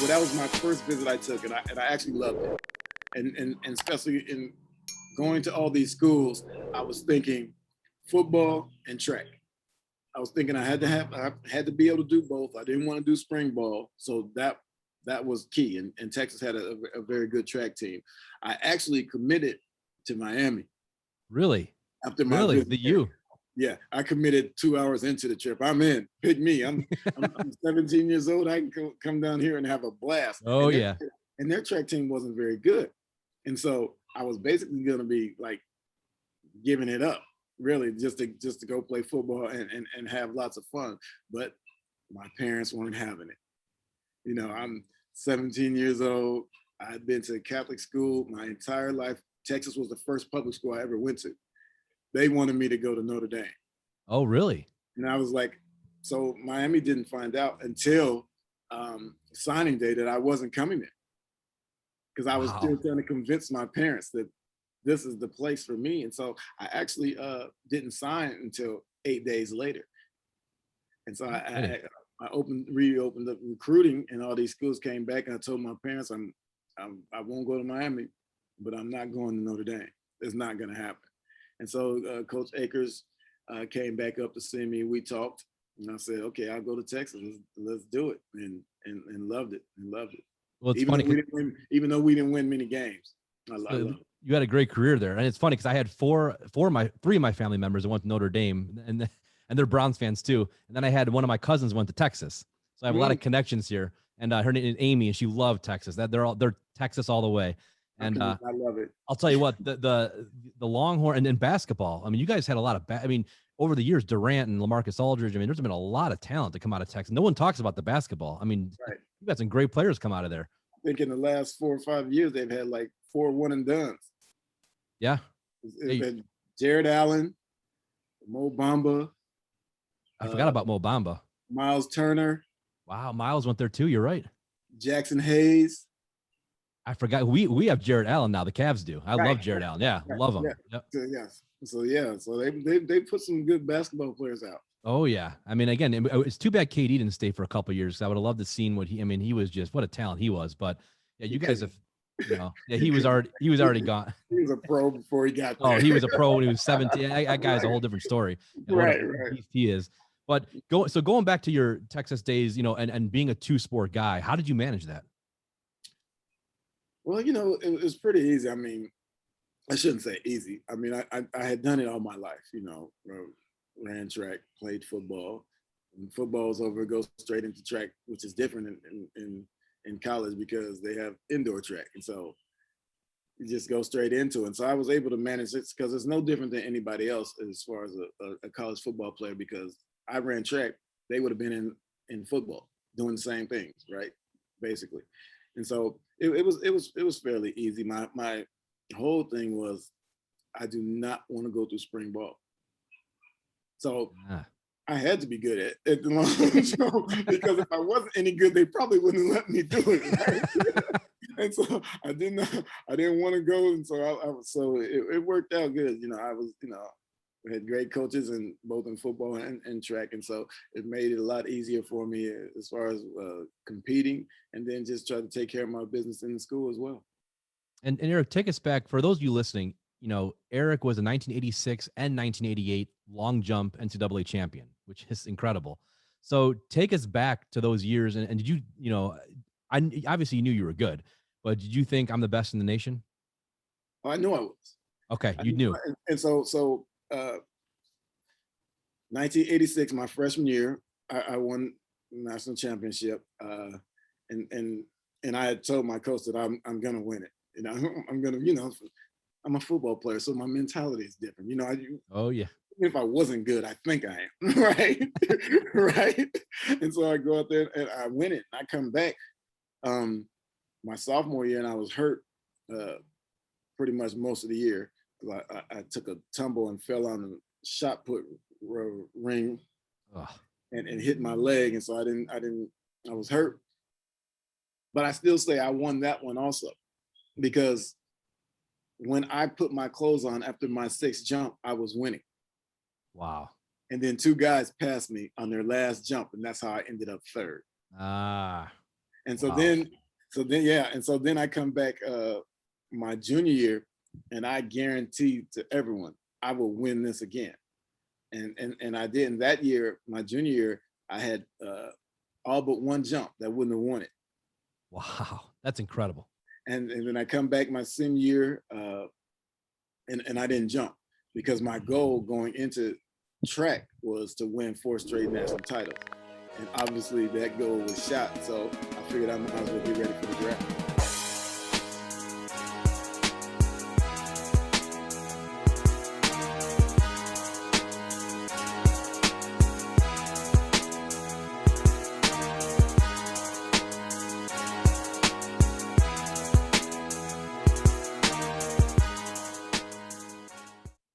So that was my first visit I took, and I actually loved it. And especially in going to all these schools, I was thinking football and track. I was thinking I had to be able to do both. I didn't want to do spring ball, so that was key. And Texas had a very good track team. I actually committed to Miami Really? after my Really? visit The there. U? Yeah, I committed 2 hours into the trip. I'm in. Pick me. I'm 17 years old. I can come down here and have a blast. Oh, yeah. And their track team wasn't very good, and so I was basically going to be like giving it up, really, just to go play football and have lots of fun. But my parents weren't having it. I'm 17 years old. I'd been to Catholic school my entire life. Texas was the first public school I ever went to. They wanted me to go to Notre Dame. Oh, really? And I was like, so Miami didn't find out until signing day that I wasn't coming there, because I was still Wow. trying to convince my parents that this is the place for me. And so I actually didn't sign until 8 days later. And so I reopened up recruiting, and all these schools came back, and I told my parents, I won't go to Miami, but I'm not going to Notre Dame. It's not going to happen. And so Coach Akers came back up to see me. We talked, and I said, okay, I'll go to Texas. Let's do it, and loved it, and loved it. Well, it's Even funny. Even though we didn't win many games, I love it. You had a great career there, and it's funny because I had three of my family members that went to Notre Dame, and they're Browns fans too. And then I had one of my cousins went to Texas, so I have a lot of connections here. And her name is Amy, and she loved Texas. They're Texas all the way. And I love it. I'll tell you what, the Longhorn and then basketball. I mean, you guys had a lot of. I mean, over the years, Durant and LaMarcus Aldridge. I mean, there's been a lot of talent to come out of Texas. No one talks about the basketball. I mean, right. You got some great players come out of there. I think in the last 4 or 5 years, they've had like 4 one and dones. Yeah. It's been Jared Allen, Mo Bamba. I forgot about Mo Bamba. Miles Turner. Wow, Miles went there too. You're right. Jackson Hayes. I forgot. We have Jared Allen now. The Cavs do. I love Jared Allen. Yeah, love him. Yeah. Yep. So they put some good basketball players out. Oh yeah. I mean, again, it's too bad KD didn't stay for a couple of years. I would have loved to seen what he. I mean, he was just what a talent he was. But yeah, you guys have. Yeah, he was already gone. He was a pro before he got there. Oh, he was a pro when he was 17. That guy's a whole different story. Right. He is. But going back to your Texas days, and being a two-sport guy, how did you manage that? Well, it was pretty easy. I mean, I shouldn't say easy. I mean, I had done it all my life. Ran track, played football. When football is over, go straight into track, which is different in college because they have indoor track, and so you just go straight into it. And so I was able to manage it because it's no different than anybody else as far as a college football player, because I ran track. They would have been in football doing the same things, right? Basically. And so it was fairly easy. My whole thing was I do not want to go through spring ball. So I had to be good at the long jump, because if I wasn't any good, they probably wouldn't let me do it. Right? And so I didn't want to go, and so it worked out good. I had great coaches both in football and track, and so it made it a lot easier for me as far as competing, and then just try to take care of my business in the school as well. And Eric, take us back for those of you listening. Eric was a 1986 and 1988 long jump NCAA champion, which is incredible. So take us back to those years. And did you, I obviously you knew you were good, but did you think I'm the best in the nation? Oh, I knew I was. Okay, you knew. And so 1986, my freshman year, I won the national championship. And I had told my coach that I'm going to win it. I'm going to, I'm a football player, so my mentality is different. Oh yeah. Even if I wasn't good, I think I am. Right. Right. And so I go out there and I win it. I come back my sophomore year, and I was hurt pretty much most of the year. I took a tumble and fell on the shot put ring and hit my leg. And so I was hurt. But I still say I won that one also, because when I put my clothes on after my 6th jump, I was winning. Wow. And then 2 guys passed me on their last jump, and that's how I ended up 3rd. And so Wow. then I come back my junior year, and I guarantee to everyone I will win this again. And I did. And that year, my junior year, I had all but one jump that wouldn't have won it. Wow. That's incredible. And then I come back my senior year, and I didn't jump because my goal going into track was to win 4 straight national titles. And obviously that goal was shot. So I figured I might as well get ready for the draft.